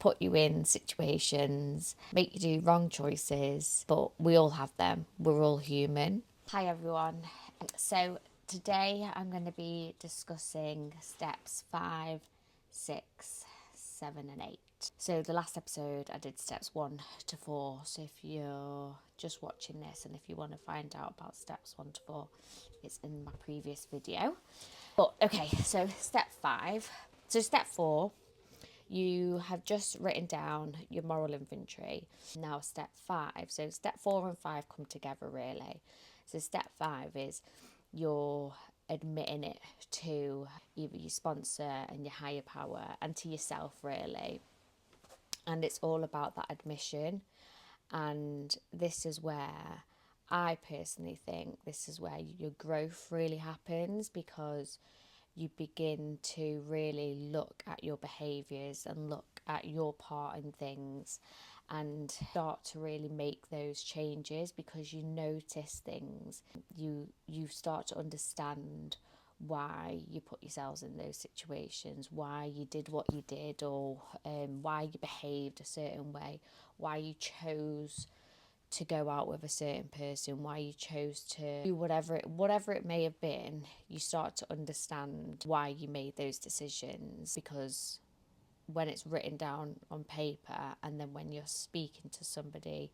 put you in situations, make you do wrong choices, but we all have them. We're all human. Hi everyone. So today I'm going to be discussing steps 5, 6, 7 and 8. So the last episode I did steps 1 to 4. So if you're just watching this and if you want to find out about steps 1 to 4, it's in my previous video. But okay, so step 5. So step 4, you have just written down your moral inventory. Now step 5. So step 4 and 5 come together really. So step 5 is you're admitting it to either your sponsor and your higher power and to yourself really. And it's all about that admission. And this is where I personally think this is where your growth really happens, because you begin to really look at your behaviours and look at your part in things and start to really make those changes, because you notice things. You start to understand why you put yourselves in those situations, why you did what you did, or why you behaved a certain way, why you chose to go out with a certain person, why you chose to do whatever it may have been. You start to understand why you made those decisions, because when it's written down on paper and then when you're speaking to somebody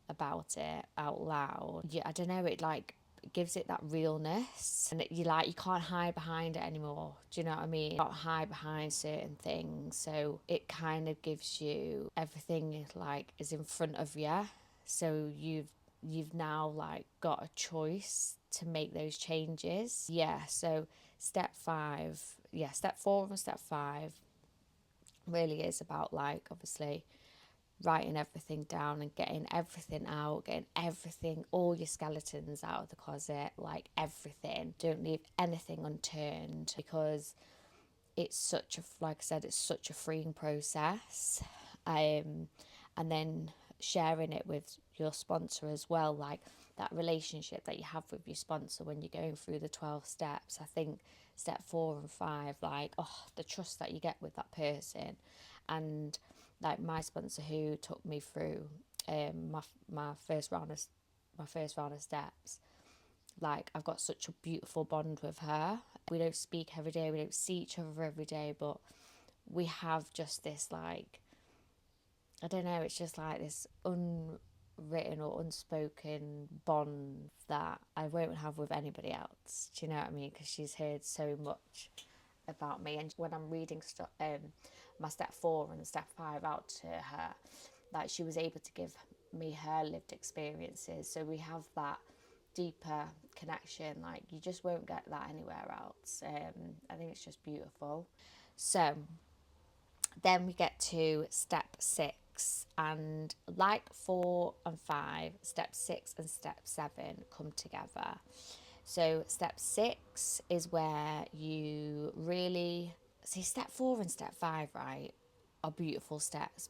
about it out loud, I don't know, it like gives it that realness, and you can't hide behind it anymore. Do you know what I mean? You can't hide behind certain things, so it kind of gives you everything like is in front of you. So you've now like got a choice to make those changes. So step 4 and step 5 really is about like obviously writing everything down and getting everything out, getting everything, all your skeletons out of the closet, like everything. Don't leave anything unturned, because it's such a, like I said, it's such a freeing process. And then sharing it with your sponsor as well, like that relationship that you have with your sponsor when you're going through the 12 steps. I think step 4 and 5, like, the trust that you get with that person. And like my sponsor who took me through my first round of steps, like I've got such a beautiful bond with her. We don't speak every day, we don't see each other every day, but we have just this like, I don't know, it's just like this unwritten or unspoken bond that I won't have with anybody else. Do you know what I mean? Because she's heard so much about me, and when I'm reading my step 4 and step 5 out to her, like she was able to give me her lived experiences, so we have that deeper connection. Like you just won't get that anywhere else. I think it's just beautiful. So then we get to step 6, and like 4 and 5, step 6 and step 7 come together. So step 6 is where you really see step 4 and step 5, right, are beautiful steps,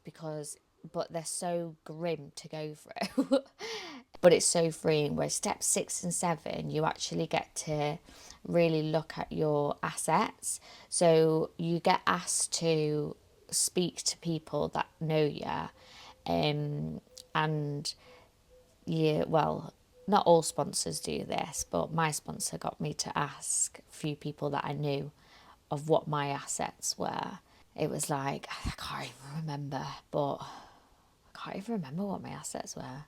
but they're so grim to go through. But it's so freeing. Where step 6 and 7, you actually get to really look at your assets. So you get asked to speak to people that know you, and well, not all sponsors do this, but my sponsor got me to ask a few people that I knew of what my assets were. It was like, I can't even remember, but I can't even remember what my assets were.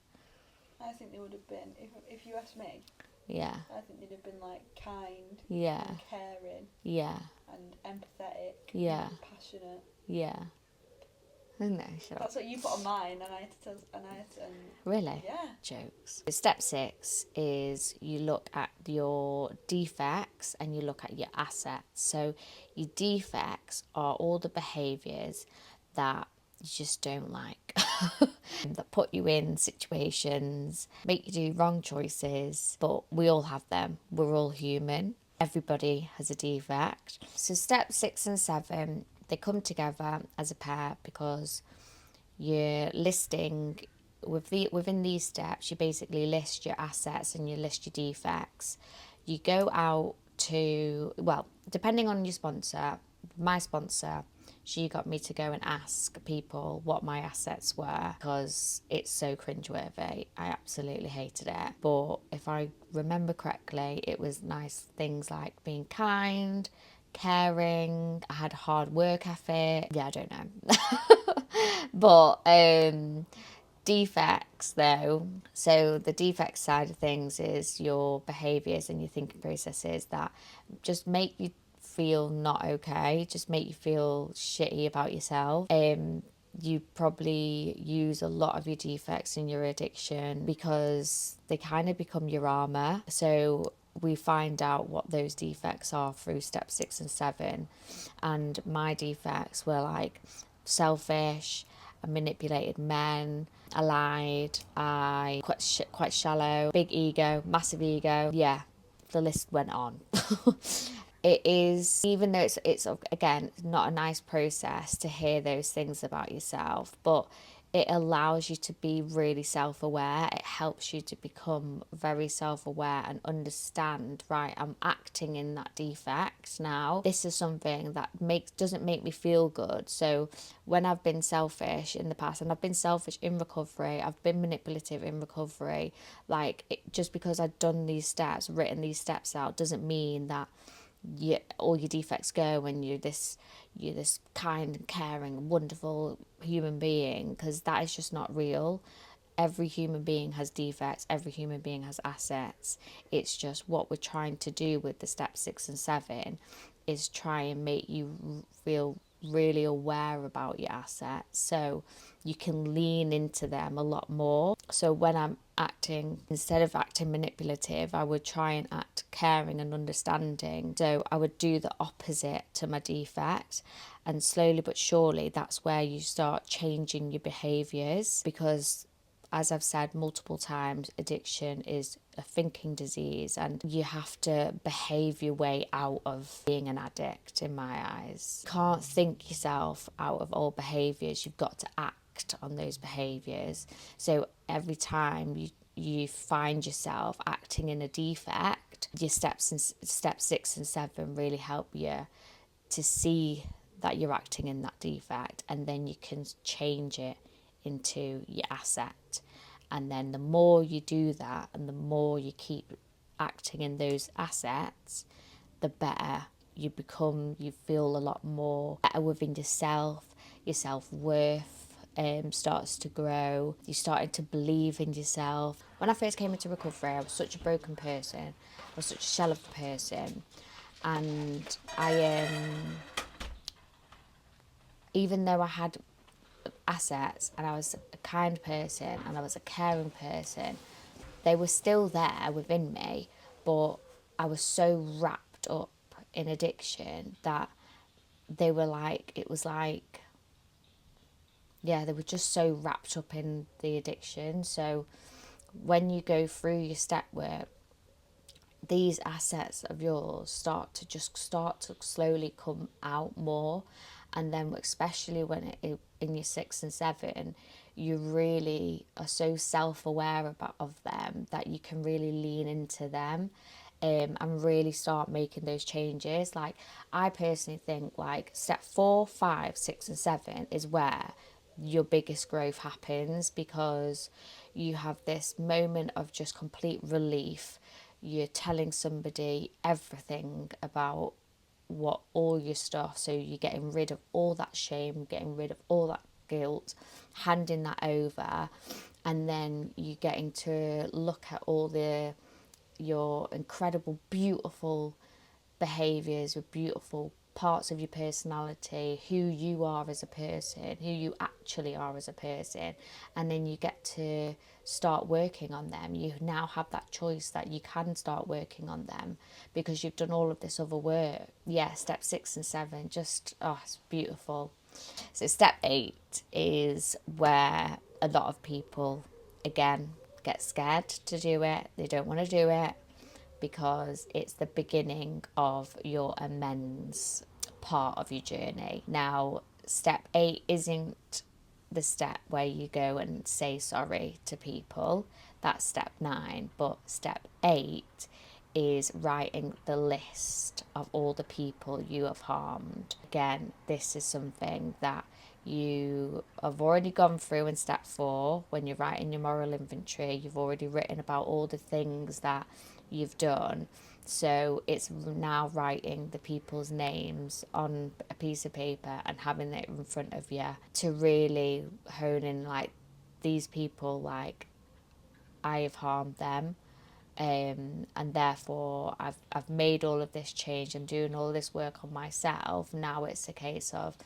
I think they would have been, if you ask me, Yeah. I think they'd have been like kind, Yeah. and caring, Yeah. and empathetic, Yeah. and passionate. Yeah. No, shut up. That's what you put on mine, and I had to Really? Yeah. Jokes. Step 6 is you look at your defects and you look at your assets. So your defects are all the behaviours that you just don't like, that put you in situations, make you do wrong choices, but we all have them. We're all human. Everybody has a defect. So step 6 and 7, they come together as a pair, because you're listing within these steps, you basically list your assets and you list your defects. You go out to, well, depending on your sponsor, my sponsor, she got me to go and ask people what my assets were because it's so cringeworthy. I absolutely hated it. But if I remember correctly, it was nice things like being kind, caring, I had a hard work ethic. Yeah, I don't know. But defects though, so the defect side of things is your behaviors and your thinking processes that just make you feel not okay, just make you feel shitty about yourself. You probably use a lot of your defects in your addiction because they kind of become your armor. So we find out what those defects are through step 6 and 7. And my defects were like selfish, I manipulated men, I lied, I quite shallow, big ego, massive ego. Yeah, the list went on. It is, even though it's again not a nice process to hear those things about yourself, but it allows you to be really self-aware. It helps you to become very self-aware and understand, right, I'm acting in that defect now. This is something that doesn't make me feel good. So when I've been selfish in the past, and I've been selfish in recovery, I've been manipulative in recovery, just because I've done these steps, written these steps out, doesn't mean that all your defects go and you're this kind and caring wonderful human being, because that is just not real. Every human being has defects, every human being has assets. It's just what we're trying to do with the step 6 and 7 is try and make you feel really aware about your assets so you can lean into them a lot more. So when I'm acting, instead of acting manipulative, I would try and act caring and understanding. So I would do the opposite to my defect, and slowly but surely that's where you start changing your behaviors, because as I've said multiple times, addiction is a thinking disease and you have to behave your way out of being an addict, in my eyes. You can't think yourself out of all behaviours, you've got to act on those behaviours. So every time you find yourself acting in a defect, your steps in step 6 and 7 really help you to see that you're acting in that defect, and then you can change it into your asset. And then the more you do that and the more you keep acting in those assets, the better you become. You feel a lot more better within yourself. Your self-worth starts to grow. You're starting to believe in yourself. When I first came into recovery, I was such a broken person. I was such a shell of a person. And even though I had assets and I was a kind person and I was a caring person, they were still there within me, but I was so wrapped up in addiction that they were like, it was like, yeah, they were just so wrapped up in the addiction. So when you go through your step work, these assets of yours start to slowly come out more. And then especially when in your 6 and 7, you really are so self-aware of them that you can really lean into them, and really start making those changes. Like, I personally think like step 4, 5, 6 and 7 is where your biggest growth happens, because you have this moment of just complete relief. You're telling somebody everything about what all your stuff, so you're getting rid of all that shame, getting rid of all that guilt, handing that over, and then you're getting to look at all your incredible beautiful behaviors with beautiful parts of your personality, who you are as a person, who you actually are as a person, and then you get to start working on them. You now have that choice that you can start working on them because you've done all of this other work. Yeah, step 6 and 7, just, oh, it's beautiful. So step 8 is where a lot of people, again, get scared to do it. They don't want to do it because it's the beginning of your amends part of your journey. Now, step 8 isn't the step where you go and say sorry to people. That's step 9. But step 8 is writing the list of all the people you have harmed. Again, this is something that you have already gone through in step 4 when you're writing your moral inventory. You've already written about all the things that you've done. So it's now writing the people's names on a piece of paper and having it in front of you to really hone in, like, these people, like, I have harmed them, and therefore I've made all of this change. I'm doing all this work on myself. Now it's a case of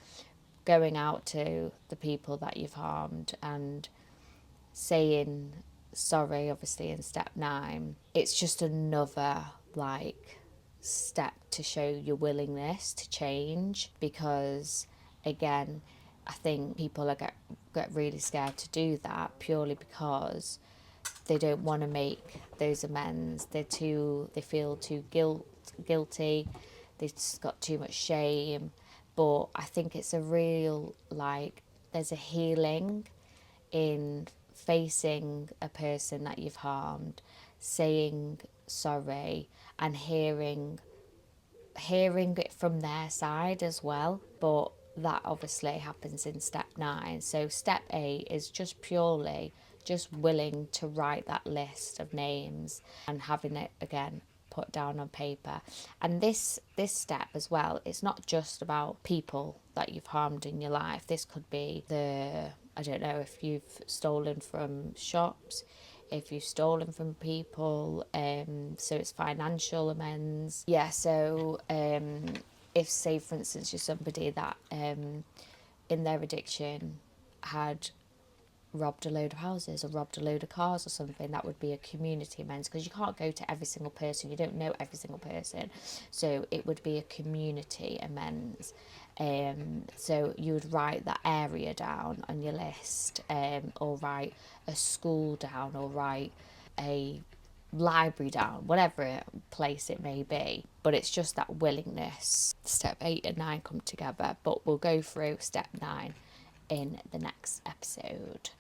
going out to the people that you've harmed and saying sorry, obviously in step 9. It's just another, like, step to show your willingness to change, because again, I think people get really scared to do that purely because they don't want to make those amends. They feel too guilty. They've just got too much shame. But I think it's a real, like, there's a healing in facing a person that you've harmed, saying sorry, and hearing it from their side as well. But that obviously happens in step 9. So step 8 is just purely just willing to write that list of names and having it again put down on paper. And this step as well, it's not just about people that you've harmed in your life. This could be I don't know, if you've stolen from shops, if you've stolen from people, so it's financial amends. Yeah, so if, say for instance, you're somebody that in their addiction had robbed a load of houses or robbed a load of cars or something, that would be a community amends, because you can't go to every single person, you don't know every single person, so it would be a community amends. So you would write that area down on your list, or write a school down, or write a library down, whatever place it may be. But it's just that willingness. Step 8 and 9 come together, but we'll go through step 9 in the next episode.